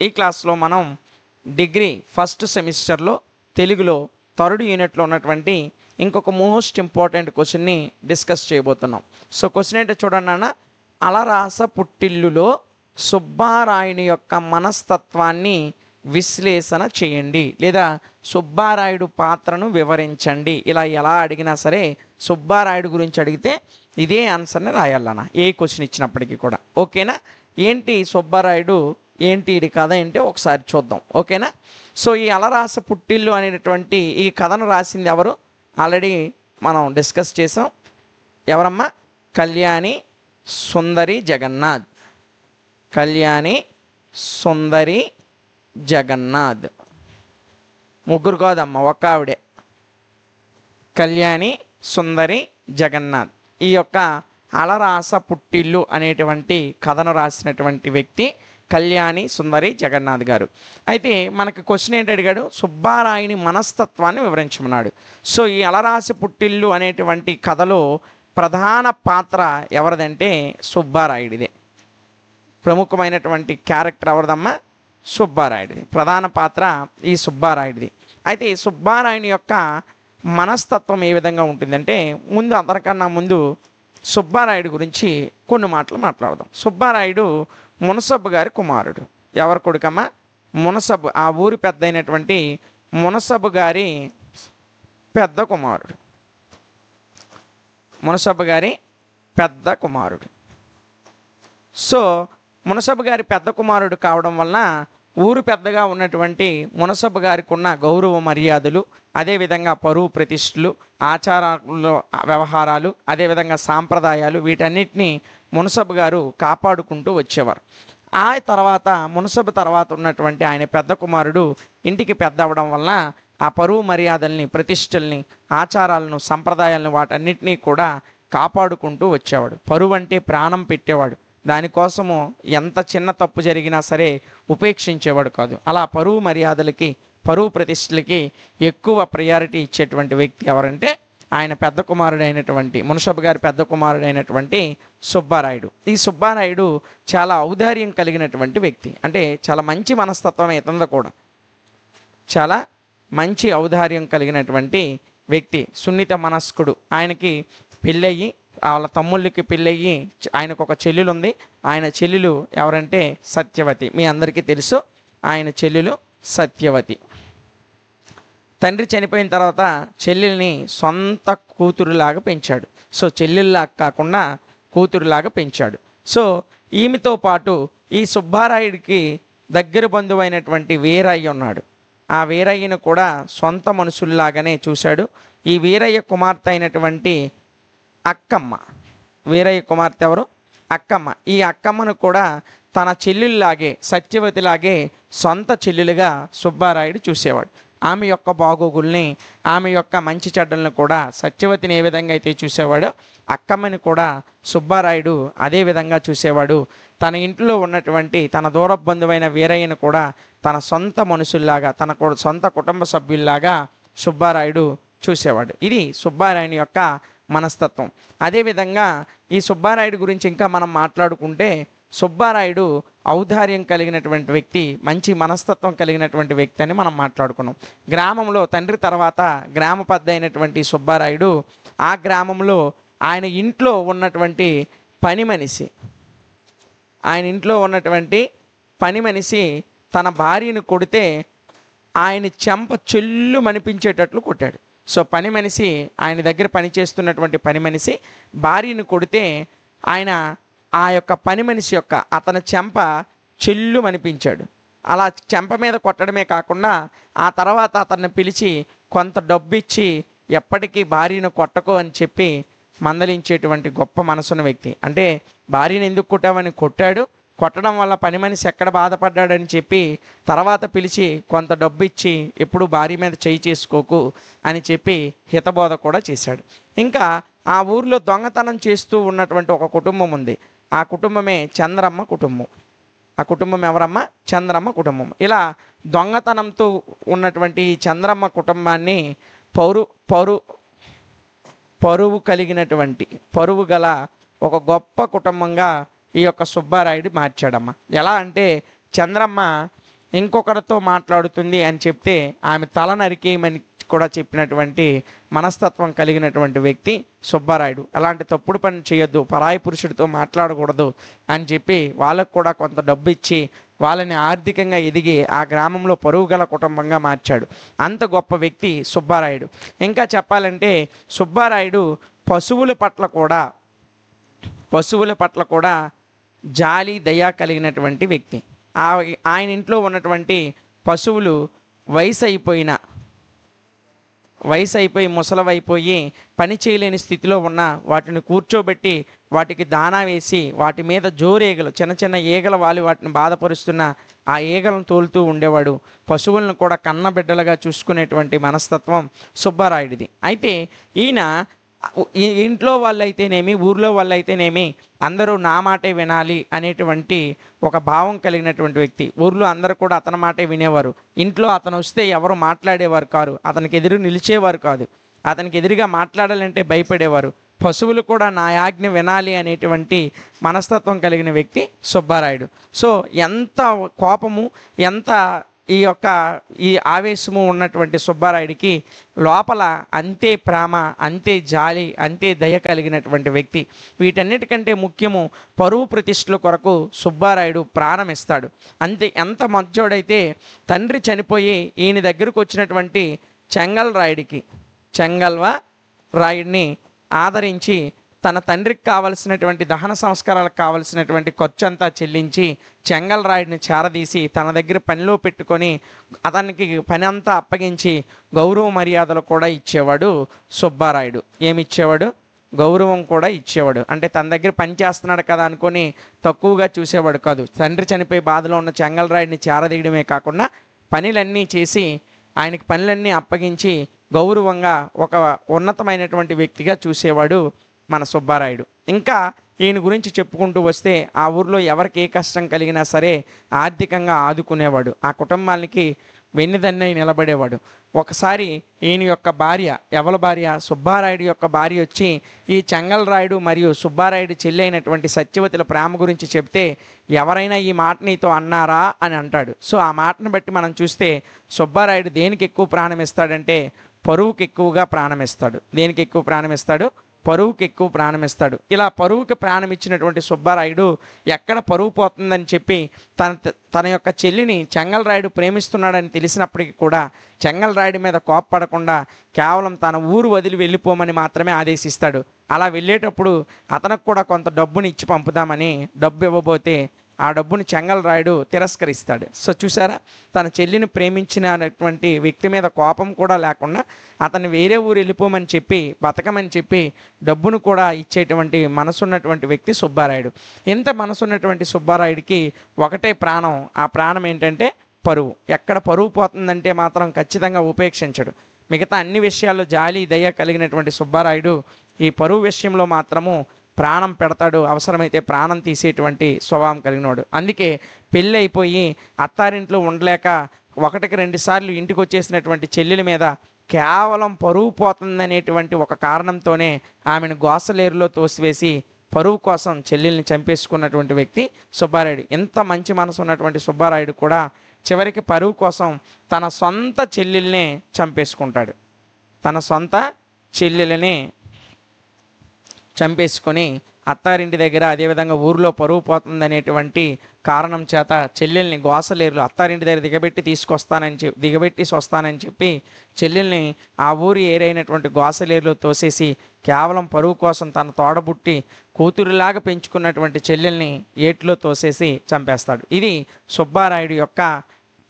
ఈ క్లాస్లో మనం డిగ్రీ ఫస్ట్ సెమిస్టర్లో తెలుగులో థర్డ్ యూనిట్లో ఉన్నటువంటి ఇంకొక మోస్ట్ ఇంపార్టెంట్ క్వశ్చన్ని డిస్కస్ చేయబోతున్నాం. సో క్వశ్చన్ ఏంటో చూడండి అన్న. అలరాస పుట్టిల్లులో సుబ్బారాయుని యొక్క మనస్తత్వాన్ని విశ్లేషణ చేయండి లేదా సుబ్బారాయుడు పాత్రను వివరించండి. ఇలా ఎలా అడిగినా సరే సుబ్బారాయుడు గురించి అడిగితే ఇదే ఆన్సర్ని రాయాలన్న, ఏ క్వశ్చన్ ఇచ్చినప్పటికీ కూడా. ఓకేనా? ఏంటి సుబ్బారాయుడు ఏంటి ఇది కథ ఏంటి ఒకసారి చూద్దాం. ఓకేనా? సో ఈ అలరాస పుట్టిల్లు అనేటటువంటి ఈ కథను రాసింది ఎవరు? ఆల్రెడీ మనం డిస్కస్ చేసాం. ఎవరమ్మా? కళ్యాణి సుందరి జగన్నాథ్. కళ్యాణి సుందరి జగన్నాథ్. ముగ్గురు కాదమ్మా, ఒక్క ఆవిడే. కళ్యాణి సుందరి జగన్నాథ్. ఈ యొక్క అలరాస పుట్టిల్లు అనేటువంటి కథను రాసినటువంటి వ్యక్తి కళ్యాణి సుందరి జగన్నాథ్ గారు. అయితే మనకి క్వశ్చన్ ఏంటి అడిగాడు? సుబ్బారాయుని మనస్తత్వాన్ని వివరించమన్నాడు. సో ఈ అలరాస పుట్టిల్లు అనేటువంటి కథలో ప్రధాన పాత్ర ఎవరిదంటే సుబ్బారాయుడిదే. ప్రముఖమైనటువంటి క్యారెక్టర్ ఎవరిదమ్మా? సుబ్బారాయుడిది. ప్రధాన పాత్ర ఈ సుబ్బారాయుడిది. అయితే ఈ సుబ్బారాయుని యొక్క మనస్తత్వం ఏ విధంగా ఉంటుందంటే, అందరికన్నా ముందు సుబ్బారాయుడు గురించి కొన్ని మాటలు మాట్లాడదాం. సుబ్బారాయుడు మునసబ్బు గారి కుమారుడు. ఎవరి కొడుకమ్మా? మునసబ్బు, ఆ ఊరి పెద్ద అయినటువంటి మునసబ్బు గారి పెద్ద కుమారుడు. మునసబ్బు గారి పెద్ద కుమారుడు. సో మునసబ్బు గారి పెద్ద కుమారుడు కావడం వలన ఊరు పెద్దగా ఉన్నటువంటి మునసబ్బు గారికి ఉన్న గౌరవ మర్యాదలు, అదేవిధంగా పరువు ప్రతిష్టలు, ఆచారాల్లో వ్యవహారాలు, అదేవిధంగా సాంప్రదాయాలు, వీటన్నిటినీ మునసబ్బు గారు కాపాడుకుంటూ వచ్చేవారు. ఆ తర్వాత మునసబ్బు తర్వాత ఉన్నటువంటి ఆయన పెద్ద కుమారుడు ఇంటికి పెద్ద అవ్వడం వలన ఆ పరువు మర్యాదల్ని, ప్రతిష్టల్ని, ఆచారాలను, సంప్రదాయాలను వాటన్నిటినీ కూడా కాపాడుకుంటూ వచ్చేవాడు. పరువు అంటే ప్రాణం పెట్టేవాడు. దానికోసము ఎంత చిన్న తప్పు జరిగినా సరే ఉపేక్షించేవాడు కాదు. అలా పరువు మర్యాదలకి, పరువు ప్రతిష్టలకి ఎక్కువ ప్రయారిటీ ఇచ్చేటువంటి వ్యక్తి ఎవరంటే ఆయన పెద్ద కుమారుడైనటువంటి మునసబ్బు గారి పెద్ద కుమారుడైనటువంటి సుబ్బారాయుడు. ఈ సుబ్బారాయుడు చాలా ఔదార్యం కలిగినటువంటి వ్యక్తి. అంటే చాలా మంచి మనస్తత్వం ఇతనిది కూడా. చాలా మంచి ఔదార్యం కలిగినటువంటి వ్యక్తి, సున్నిత మనస్కుడు. ఆయనకి పెళ్ళయ్యి, వాళ్ళ తమ్ముళ్ళకి పెళ్ళయ్యి, ఆయనకు ఒక చెల్లెలు ఉంది. ఆయన చెల్లెలు ఎవరంటే సత్యవతి. మీ అందరికీ తెలుసు ఆయన చెల్లెలు సత్యవతి. తండ్రి చనిపోయిన తర్వాత చెల్లెల్ని సొంత కూతురులాగా పెంచాడు. సో చెల్లెల్లాగా కాకుండా కూతురులాగా పెంచాడు. సో ఈమెతో పాటు ఈ సుబ్బారాయుడికి దగ్గర బంధువైనటువంటి వీరయ్య ఉన్నాడు. ఆ వీరయ్యను కూడా సొంత మనుషుల్లాగానే చూశాడు. ఈ వీరయ్య కుమార్తె అయినటువంటి అక్కమ్మ, వీరయ్య కుమార్తె ఎవరు? అక్కమ్మ. ఈ అక్కమ్మను కూడా తన చెల్లెల్లాగే, సత్యవతిలాగే సొంత చెల్లెలుగా సుబ్బారాయుడు చూసేవాడు. ఆమె యొక్క బాగోగుల్ని, ఆమె యొక్క మంచి చెడ్డలను కూడా సత్యవతిని ఏ విధంగా అయితే చూసేవాడో అక్కమ్మని కూడా సుబ్బారాయుడు అదే విధంగా చూసేవాడు. తన ఇంట్లో ఉన్నటువంటి తన దూర బంధువైన వీరయ్యను కూడా తన సొంత మనుషుల్లాగా, తన సొంత కుటుంబ సభ్యుల్లాగా సుబ్బారాయుడు చూసేవాడు. ఇది సుబ్బారాయుని యొక్క మనస్తత్వం. అదేవిధంగా ఈ సుబ్బారాయుడు గురించి ఇంకా మనం మాట్లాడుకుంటే, సుబ్బారాయుడు ఔదార్యం కలిగినటువంటి వ్యక్తి, మంచి మనస్తత్వం కలిగినటువంటి వ్యక్తి అని మనం మాట్లాడుకున్నాం. గ్రామంలో తండ్రి తర్వాత గ్రామ పెద్ద అయినటువంటి సుబ్బారాయుడు ఆ గ్రామంలో ఆయన ఇంట్లో ఉన్నటువంటి పని మనిషి, ఆయన ఇంట్లో ఉన్నటువంటి పని మనిషి తన భార్యను కొడితే ఆయన చెంప చెల్లు మనిపించేటట్లు కొట్టాడు. సో పని మనిషి, ఆయన దగ్గర పనిచేస్తున్నటువంటి పని మనిషి భార్యను కొడితే ఆయన ఆ యొక్క పని మనిషి యొక్క అతని చెంప చెల్లు మనిపించాడు. అలా చెంప మీద కొట్టడమే కాకుండా ఆ తర్వాత అతన్ని పిలిచి కొంత డబ్బు ఇచ్చి ఎప్పటికీ భార్యను కొట్టకు అని చెప్పి మందలించేటువంటి గొప్ప మనసున్న వ్యక్తి. అంటే భార్యను ఎందుకు కొట్టావని కొట్టాడు. కొట్టడం వల్ల పని మనిషి ఎక్కడ బాధపడ్డాడని చెప్పి తర్వాత పిలిచి కొంత డబ్బు ఇచ్చి ఎప్పుడు భార్య మీద చేయి చేసుకోకు అని చెప్పి హితబోధ కూడా చేశాడు. ఇంకా ఆ ఊర్లో దొంగతనం చేస్తూ ఉన్నటువంటి ఒక కుటుంబం ఉంది. ఆ కుటుంబమే చంద్రమ్మ కుటుంబం. ఆ కుటుంబం ఎవరమ్మా? చంద్రమ్మ కుటుంబం. ఇలా దొంగతనంతో ఉన్నటువంటి చంద్రమ్మ కుటుంబాన్ని పరువు కలిగినటువంటి, పరువు గల ఒక గొప్ప కుటుంబంగా ఈ యొక్క సుబ్బారాయుడు మార్చాడమ్మ. ఎలా అంటే చంద్రమ్మ ఇంకొకరితో మాట్లాడుతుంది అని చెప్తే ఆమె తల నరికేయమని కూడా చెప్పినటువంటి మనస్తత్వం కలిగినటువంటి వ్యక్తి సుబ్బారాయుడు. అలాంటి తప్పుడు పని చేయొద్దు, పరాయి పురుషుడితో మాట్లాడకూడదు అని చెప్పి వాళ్ళకు కూడా కొంత డబ్బు ఇచ్చి వాళ్ళని ఆర్థికంగా ఎదిగి ఆ గ్రామంలో పరువు గల కుటుంబంగా మార్చాడు. అంత గొప్ప వ్యక్తి సుబ్బారాయుడు. ఇంకా చెప్పాలంటే సుబ్బారాయుడు పశువుల పట్ల కూడా జాలి దయ కలిగినటువంటి వ్యక్తి. ఆయన ఇంట్లో ఉన్నటువంటి పశువులు వయసు అయిపోయి ముసలవైపోయి పని చేయలేని స్థితిలో ఉన్న వాటిని కూర్చోబెట్టి వాటికి దానా వేసి వాటి మీద జోరేగలు చిన్న చిన్న ఈగల వాటిని బాధపరుస్తున్న ఆ ఈగలను తోలుతూ ఉండేవాడు. పశువులను కూడా కన్నబిడ్డలుగా చూసుకునేటువంటి మనస్తత్వం సుబ్బారాయుడిది. అయితే ఈయన ఇంట్లో వాళ్ళైతేనేమి ఊర్లో వాళ్ళైతేనేమి అందరూ నా మాటే వినాలి అనేటువంటి ఒక భావం కలిగినటువంటి వ్యక్తి. ఊర్లో అందరూ కూడా అతని మాటే వినేవారు. ఇంట్లో అతను వస్తే ఎవరు మాట్లాడేవారు కాదు, అతనికి ఎదురు నిలిచేవారు కాదు, అతనికి ఎదురుగా మాట్లాడాలంటే భయపడేవారు. పశువులు కూడా నా ఆజ్ఞ వినాలి అనేటువంటి మనస్తత్వం కలిగిన వ్యక్తి సుబ్బారాయుడు. సో ఎంత కోపము, ఎంత ఈ ఆవేశము ఉన్నటువంటి సుబ్బారాయుడికి లోపల అంతే ప్రేమ, అంతే జాలి, అంతే దయ కలిగినటువంటి వ్యక్తి. వీటన్నిటికంటే ముఖ్యము పరువు ప్రతిష్టల కొరకు సుబ్బారాయుడు ప్రాణం ఇస్తాడు. అంతే ఎంత మంచోడైతే తండ్రి చనిపోయి ఈయన దగ్గరకు వచ్చినటువంటి చెంగల్వ రాయుడిని ఆదరించి తన తండ్రికి కావలసినటువంటి దహన సంస్కారాలకు కావలసినటువంటి ఖర్చు అంతా చెల్లించి చెంగల్రాయుడిని చేరదీసి తన దగ్గర పనిలో పెట్టుకొని అతనికి పని అంతా అప్పగించి గౌరవ మర్యాదలు కూడా ఇచ్చేవాడు సుబ్బారాయుడు. ఏమిచ్చేవాడు? గౌరవం కూడా ఇచ్చేవాడు. అంటే తన దగ్గర పని చేస్తున్నాడు కదా అనుకొని తక్కువగా చూసేవాడు కాదు. తండ్రి చనిపోయి బాధలో ఉన్న చెంగల్రాయుడిని చేరదీయడమే కాకుండా పనులన్నీ చేసి ఆయనకి పనులన్నీ అప్పగించి గౌరవంగా ఒక ఉన్నతమైనటువంటి వ్యక్తిగా చూసేవాడు మన సుబ్బారాయుడు. ఇంకా ఈయన గురించి చెప్పుకుంటూ వస్తే ఆ ఊర్లో ఎవరికి ఏ కష్టం కలిగినా సరే ఆర్థికంగా ఆదుకునేవాడు. ఆ కుటుంబానికి వెన్నుదన్నై నిలబడేవాడు. ఒకసారి ఈయన యొక్క సుబ్బారాయుడు యొక్క భార్య వచ్చి ఈ చెంగల్రాయుడు మరియు సుబ్బారాయుడు చెల్లి అయినటువంటి సత్యవతుల ప్రేమ గురించి చెప్తే ఎవరైనా ఈ మాట నీతో అన్నారా అని అంటాడు. సో ఆ మాటను బట్టి మనం చూస్తే సుబ్బారాయుడు దేనికి ఎక్కువ ప్రాణం ఇస్తాడంటే పరువుకి ఎక్కువగా ప్రాణం ఇస్తాడు. దేనికి ఎక్కువ ప్రాణం ఇస్తాడు? పరువుకి ఎక్కువ ప్రాణం ఇస్తాడు. ఇలా పరువుకి ప్రాణం ఇచ్చినటువంటి సుబ్బారాయుడు ఎక్కడ పరువు పోతుందని చెప్పి తన యొక్క చెల్లిని చెంగల్రాయుడు ప్రేమిస్తున్నాడని తెలిసినప్పటికీ కూడా చెంగల్రాయుడి మీద కోప్పడకుండా కేవలం తన ఊరు వదిలి వెళ్ళిపోమని మాత్రమే ఆదేశిస్తాడు. అలా వెళ్ళేటప్పుడు అతనికి కూడా కొంత డబ్బుని ఇచ్చి పంపుదామని డబ్బు ఇవ్వబోతే ఆ డబ్బుని చెంగల్రాయుడు తిరస్కరిస్తాడు. సో చూసారా, తన చెల్లిని ప్రేమించినటువంటి వ్యక్తి మీద కోపం కూడా లేకుండా అతన్ని వేరే ఊరు వెళ్ళిపోమని చెప్పి బతకమని చెప్పి డబ్బును కూడా ఇచ్చేటువంటి మనసున్నటువంటి వ్యక్తి సుబ్బారాయుడు. ఇంత మనసున్నటువంటి సుబ్బారాయుడికి ఒకటే ప్రాణం. ఆ ప్రాణం ఏంటంటే పరువు. ఎక్కడ పరువు పోతుందంటే మాత్రం ఖచ్చితంగా ఉపేక్షించడు. మిగతా అన్ని విషయాల్లో జాలి దయ కలిగినటువంటి సుబ్బారాయుడు ఈ పరువు విషయంలో మాత్రము ప్రాణం పెడతాడు. అవసరమైతే ప్రాణం తీసేటువంటి స్వభావం కలిగినవాడు. అందుకే పెళ్ళి అయిపోయి అత్తారింట్లో ఉండలేక 1-2 సార్లు ఇంటికి వచ్చేసినటువంటి చెల్లెల మీద కేవలం పరువు పోతుందనేటువంటి ఒక కారణంతోనే ఆమెను గోసలేరులో తోసివేసి పరువు కోసం చెల్లెల్ని చంపేసుకున్నటువంటి వ్యక్తి సుబ్బారాయుడు. ఎంత మంచి మనసు ఉన్నటువంటి సుబ్బారాయుడు కూడా చివరికి పరువు కోసం తన సొంత చెల్లెల్నే చంపేసుకుంటాడు. తన సొంత చెల్లెలనే చంపేసుకొని అత్తారింటి దగ్గర అదేవిధంగా ఊరిలో పరువు పోతుందనేటువంటి కారణం చేత చెల్లెల్ని గోసలేరులో అత్తారింటి దగ్గర దిగబెట్టి వస్తానని చెప్పి చెల్లెల్ని ఆ ఊరి ఏరైనటువంటి గోసలేరులో తోసేసి కేవలం పరువు కోసం తన తోడబుట్టి కూతురులాగా పెంచుకున్నటువంటి చెల్లెల్ని ఏట్లో తోసేసి చంపేస్తాడు. ఇది సుబ్బారాయుడు యొక్క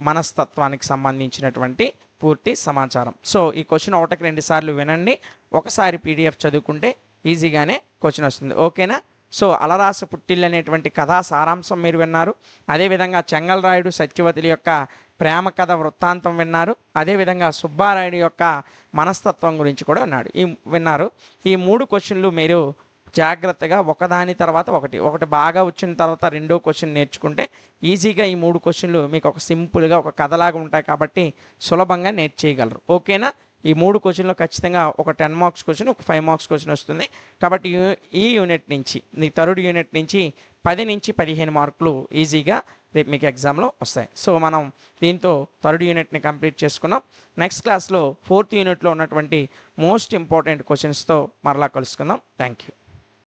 మనస్తత్వానికి సంబంధించినటువంటి పూర్తి సమాచారం. సో ఈ క్వశ్చన్ 1-2 సార్లు వినండి. ఒకసారి PDF చదువుకుంటే ఈజీగానే క్వశ్చన్ వస్తుంది. ఓకేనా? సో అలరాస పుట్టిల్లు అనేటువంటి కథా సారాంశం మీరు విన్నారు. అదేవిధంగా చెంగల్రాయుడు సత్యవతుల యొక్క ప్రేమ కథ వృత్తాంతం విన్నారు. అదేవిధంగా సుబ్బారాయుడు యొక్క మనస్తత్వం గురించి కూడా విన్నారు. ఈ 3 క్వశ్చన్లు మీరు జాగ్రత్తగా ఒకదాని తర్వాత ఒకటి బాగా వచ్చిన తర్వాత రెండో క్వశ్చన్ నేర్చుకుంటే ఈజీగా ఈ 3 క్వశ్చన్లు మీకు ఒక సింపుల్గా ఒక కథలాగా ఉంటాయి కాబట్టి సులభంగా నేర్చేయగలరు. ఓకేనా? ఈ 3 క్వశ్చన్లో ఖచ్చితంగా ఒక 10 మార్క్స్ క్వశ్చన్, ఒక 5 మార్క్స్ క్వశ్చన్ వస్తుంది. కాబట్టి ఈ యూనిట్ నుంచి థర్డ్ యూనిట్ నుంచి 10 నుంచి 15 మార్కులు ఈజీగా రేపు మీకు ఎగ్జామ్లో వస్తాయి. సో మనం దీంతో థర్డ్ యూనిట్ని కంప్లీట్ చేసుకున్నాం. నెక్స్ట్ క్లాస్లో ఫోర్త్ యూనిట్లో ఉన్నటువంటి మోస్ట్ ఇంపార్టెంట్ క్వశ్చన్స్తో మరలా కలుసుకుందాం. Thank you.